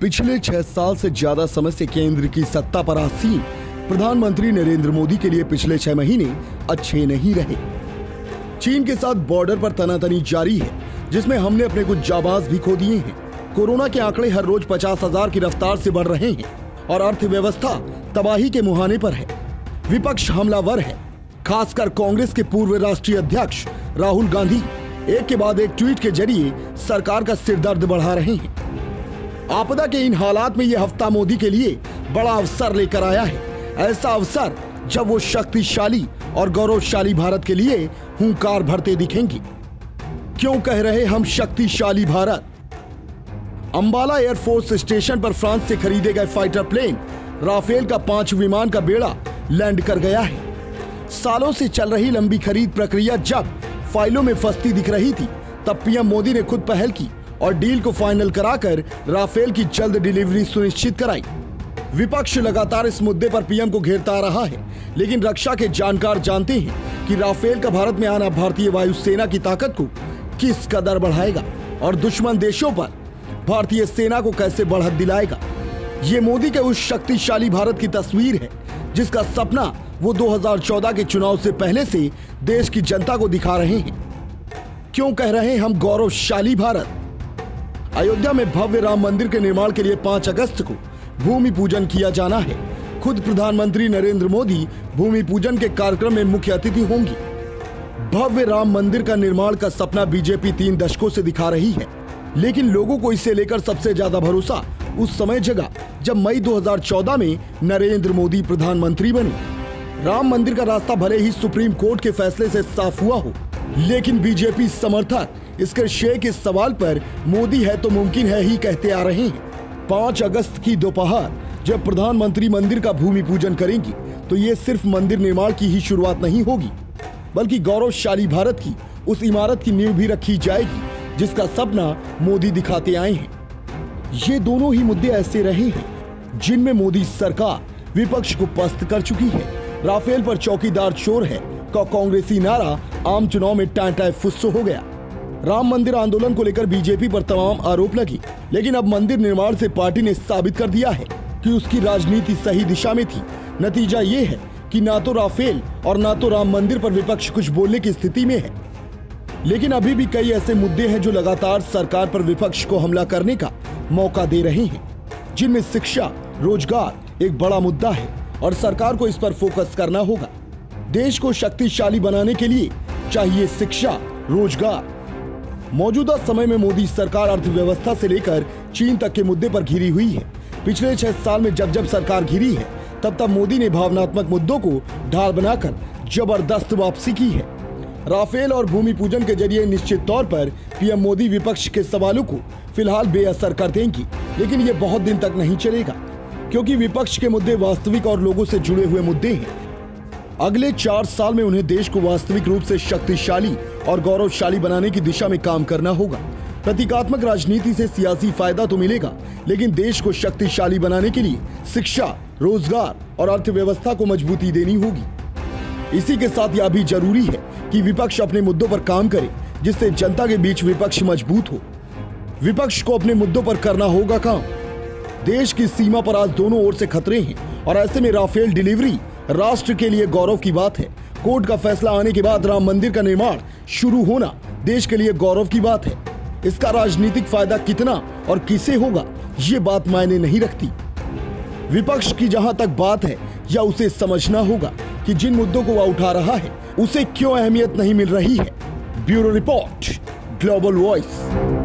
पिछले 6 साल से ज्यादा समय से केंद्र की सत्ता पर आसीन प्रधानमंत्री नरेंद्र मोदी के लिए पिछले 6 महीने अच्छे नहीं रहे। चीन के साथ बॉर्डर पर तनातनी जारी है, जिसमें हमने अपने कुछ जाबाज भी खो दिए हैं। कोरोना के आंकड़े हर रोज 50,000 की रफ्तार से बढ़ रहे हैं और अर्थव्यवस्था तबाही के मुहाने पर है। विपक्ष हमलावर है, खासकर कांग्रेस के पूर्व राष्ट्रीय अध्यक्ष राहुल गांधी एक के बाद एक ट्वीट के जरिए सरकार का सिरदर्द बढ़ा रहे हैं। आपदा के इन हालात में यह हफ्ता मोदी के लिए बड़ा अवसर लेकर आया है। ऐसा अवसर जब वो शक्तिशाली और गौरवशाली भारत के लिए हुंकार भरते दिखेंगे। क्यों कह रहे हम शक्तिशाली भारत? अंबाला एयरफोर्स स्टेशन पर फ्रांस से खरीदे गए फाइटर प्लेन राफेल का 5 विमान का बेड़ा लैंड कर गया है। सालों से चल रही लंबी खरीद प्रक्रिया जब फाइलों में फंसती दिख रही थी, तब पीएम मोदी ने खुद पहल की और डील को फाइनल कराकर राफेल की जल्द डिलीवरी सुनिश्चित कराई। विपक्ष लगातार इस मुद्दे पर पीएम को घेरता रहा है, लेकिन रक्षा के जानकार जानते हैं कि राफेल का भारत में आना भारतीय वायुसेना की ताकत को किस कदर बढ़ाएगा और दुश्मन देशों पर भारतीय सेना को कैसे बढ़त दिलाएगा। ये मोदी के उस शक्तिशाली भारत की तस्वीर है जिसका सपना वो 2014 के चुनाव से पहले से देश की जनता को दिखा रहे हैं। क्यों कह रहे हैं हम गौरवशाली भारत? अयोध्या में भव्य राम मंदिर के निर्माण के लिए 5 अगस्त को भूमि पूजन किया जाना है। खुद प्रधानमंत्री नरेंद्र मोदी भूमि पूजन के कार्यक्रम में मुख्य अतिथि होंगी। भव्य राम मंदिर का निर्माण का सपना बीजेपी 3 दशकों से दिखा रही है, लेकिन लोगों को इसे लेकर सबसे ज्यादा भरोसा उस समय जगा जब मई 2014 में नरेंद्र मोदी प्रधानमंत्री बने। राम मंदिर का रास्ता भले ही सुप्रीम कोर्ट के फैसले से साफ हुआ हो, लेकिन बीजेपी समर्थक इसके शेय के सवाल पर मोदी है तो मुमकिन है ही कहते आ रहे हैं। 5 अगस्त की दोपहर जब प्रधानमंत्री मंदिर का भूमि पूजन करेंगी, तो ये सिर्फ मंदिर निर्माण की ही शुरुआत नहीं होगी, बल्कि गौरवशाली भारत की उस इमारत की नींव भी रखी जाएगी जिसका सपना मोदी दिखाते आए हैं। ये दोनों ही मुद्दे ऐसे रहे हैं जिनमें मोदी सरकार विपक्ष को पस्त कर चुकी है। राफेल पर चौकीदार चोर है का कांग्रेसी नारा आम चुनाव में टाँटाए फुस्सो हो गया। राम मंदिर आंदोलन को लेकर बीजेपी पर तमाम आरोप लगे, लेकिन अब मंदिर निर्माण से पार्टी ने साबित कर दिया है कि उसकी राजनीति सही दिशा में थी। नतीजा ये है कि ना तो राफेल और ना तो राम मंदिर पर विपक्ष कुछ बोलने की स्थिति में है। लेकिन अभी भी कई ऐसे मुद्दे हैं जो लगातार सरकार पर विपक्ष को हमला करने का मौका दे रहे हैं, जिनमें शिक्षा, रोजगार एक बड़ा मुद्दा है और सरकार को इस पर फोकस करना होगा। देश को शक्तिशाली बनाने के लिए चाहिए शिक्षा, रोजगार। मौजूदा समय में मोदी सरकार अर्थव्यवस्था से लेकर चीन तक के मुद्दे पर घिरी हुई है। पिछले 6 साल में जब जब सरकार घिरी है, तब तब मोदी ने भावनात्मक मुद्दों को ढाल बनाकर जबरदस्त वापसी की है। राफेल और भूमि पूजन के जरिए निश्चित तौर पर पीएम मोदी विपक्ष के सवालों को फिलहाल बेअसर कर देंगी, लेकिन ये बहुत दिन तक नहीं चलेगा, क्योंकि विपक्ष के मुद्दे वास्तविक और लोगों से जुड़े हुए मुद्दे हैं। अगले 4 साल में उन्हें देश को वास्तविक रूप से शक्तिशाली और गौरवशाली बनाने की दिशा में काम करना होगा। प्रतीकात्मक राजनीति से सियासी फायदा तो मिलेगा, लेकिन देश को शक्तिशाली बनाने के लिए शिक्षा, रोजगार और अर्थव्यवस्था को मजबूती देनी होगी। इसी के साथ यह भी जरूरी है कि विपक्ष अपने मुद्दों पर काम करे, जिससे जनता के बीच विपक्ष मजबूत हो। विपक्ष को अपने मुद्दों पर करना होगा काम। देश की सीमा पर आज दोनों ओर से खतरे हैं और ऐसे में राफेल डिलीवरी राष्ट्र के लिए गौरव की बात है। कोर्ट का फैसला आने के बाद राम मंदिर का निर्माण शुरू होना देश के लिए गौरव की बात है। इसका राजनीतिक फायदा कितना और किसे होगा, ये बात मायने नहीं रखती। विपक्ष की जहां तक बात है, या उसे समझना होगा कि जिन मुद्दों को वह उठा रहा है उसे क्यों अहमियत नहीं मिल रही है। Bureau report, global voice.